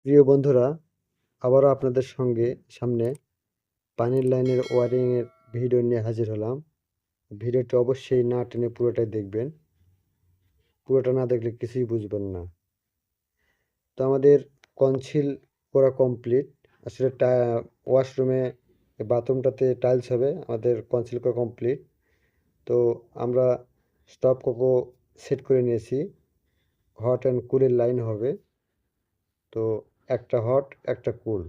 প্রিয় বন্ধুরা, আবারও আপনাদের সামনে পানির লাইনের ওয়ারিংয়ের ভিডিও নিয়ে হাজির হলাম। ভিডিওটি অবশ্যই না টেনে পুরোটাই দেখবেন। পুরোটা না দেখলে কিছুই বুঝবেন না। তো আমাদের কনসিল করা কমপ্লিট। আসলে ওয়াশরুমে বাথরুমটাতে টাইলস হবে, আমাদের কনসিল করা কমপ্লিট। তো আমরা স্টপ কোকো সেট করে নিয়েছি। হট অ্যান্ড কুলের লাইন হবে। তো একটা হট একটা কুল।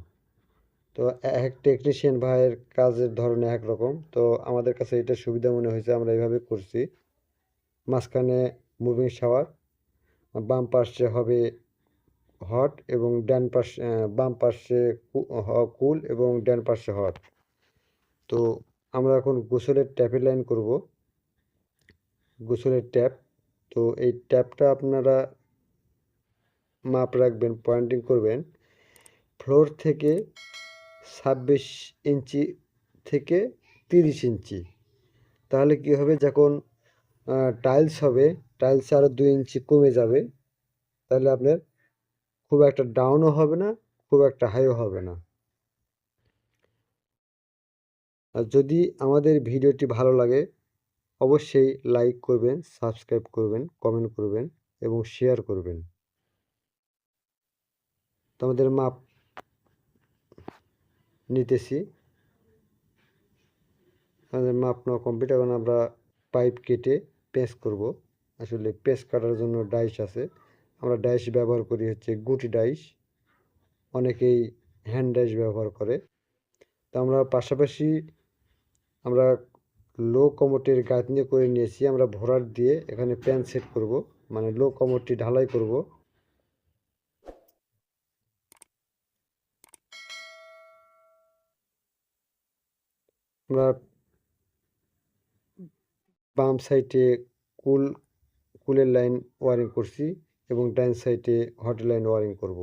তো এক টেকনিশিয়ান ভাইয়ের কাজের ধরন এক রকম। তো আমাদের কাছে এটা সুবিধা মনে হয়েছে, আমরা এইভাবে করছি। মাঝখানে মুভিং শাওয়ার, বাম পাশে হবে হট এবং ডান পাশে বাম পাশে কুল এবং ডান পাশে হট। তো আমরা এখন গোসলের ট্যাপের লাইন করব। গোসলের ট্যাপ, তো এই ট্যাপটা আপনারা মাপ রাখবেন, পয়েন্টিং করবেন ফ্লোর থেকে 26 ইঞ্চি থেকে 30 ইঞ্চি। তাহলে কি হবে, যখন টাইলস হবে, টাইলসে আরও 2 ইঞ্চি কমে যাবে। তাহলে আপনার খুব একটা ডাউনও হবে না, খুব একটা হাইও হবে না। আর যদি আমাদের ভিডিওটি ভালো লাগে অবশ্যই লাইক করবেন, সাবস্ক্রাইব করবেন, কমেন্ট করবেন এবং শেয়ার করবেন। তো আমাদের মাপ নিতেছি, আমাদের মাপ নেওয়া কমপ্লিট। এখন আমরা পাইপ কেটে পেঁচ করব। আসলে পেঁচ কাটার জন্য ডাইস আছে, আমরা ডাইস ব্যবহার করি হচ্ছে গুটি ডাইস, অনেকেই হ্যান্ড ডাইস ব্যবহার করে। তো আমরা পাশাপাশি আমরা লো কমোটের গাঁথনি করে নিয়েছি। আমরা ভরাট দিয়ে এখানে প্যান সেট করব, মানে লো কমোডটি ঢালাই করব। আমরা বাম সাইডে কুলের লাইন ওয়ারিং করছি এবং ডান সাইডে হট লাইন ওয়ারিং করব।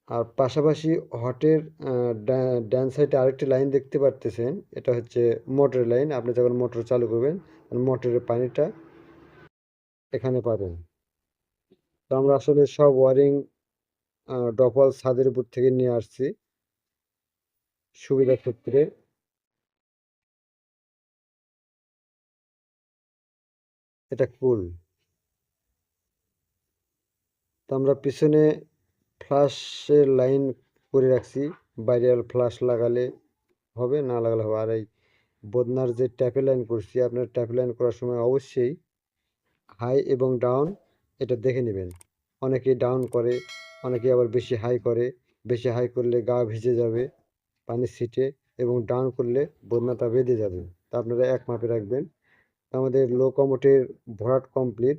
আর পাশাপাশি হটের ডান সাইডে আরেকটি লাইন দেখতে পারতেছেন, এটা হচ্ছে মোটরের লাইন। আপনি যখন মোটর চালু করবেন মোটরের পানিটা এখানে পাবেন। তো আমরা আসলে সব ওয়ারিং ডপল ছাদের উপর থেকে নিয়ে আসছি সুবিধা ক্ষেত্রে। এটা কুল। তো আমরা পিছনে ফ্লাশের লাইন করে রাখছি, বাইরে ফ্লাশ লাগালে হবে, না লাগালে হবে। আর এই বদনার যে ট্যাপে লাইন করছি, আপনার ট্যাপে লাইন করার সময় অবশ্যই হাই এবং ডাউন এটা দেখে নেবেন। অনেকেই ডাউন করে, অনেকে আবার বেশি হাই করে। বেশি হাই করলে গা ভিজে যাবে পানির ছিটে, এবং ডাউন করলে বদনাটা বেঁধে যাবে। তা আপনারা এক মাপে রাখবেন। আমাদের লো কমোটের ভরাট কমপ্লিট।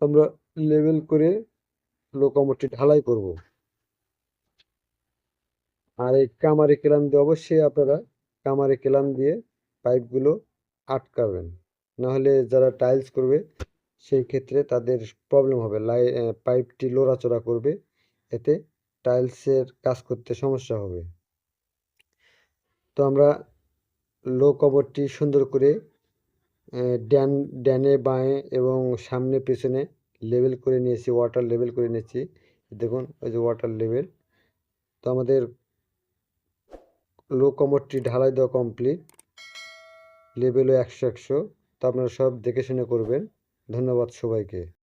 আমরা লেবেল করে লো কমোডটি ঢালাই করব। আর এই কামারি কেলাম দিয়ে অবশ্যই আপনারা কামারি কেলাম দিয়ে পাইপগুলো আটকাবেন, নাহলে যারা টাইলস করবে সেই ক্ষেত্রে তাদের প্রবলেম হবে। পাইপটি লড়াচড়া করবে, এতে টাইলসের কাজ করতে সমস্যা হবে। তো আমরা লো কভারটি সুন্দর করে ডানে বাঁয়ে এবং সামনে পেছনে লেবেল করে নিয়েছি, ওয়াটার লেবেল করে নিয়েছি। দেখুন ওই যে ওয়াটার লেবেল। তো আমাদের লো কমোডটি ঢালাই দেওয়া কমপ্লিট, লেবেলও 100 100। তো আপনারা সব দেখে শুনে করবেন। ধন্যবাদ সবাইকে।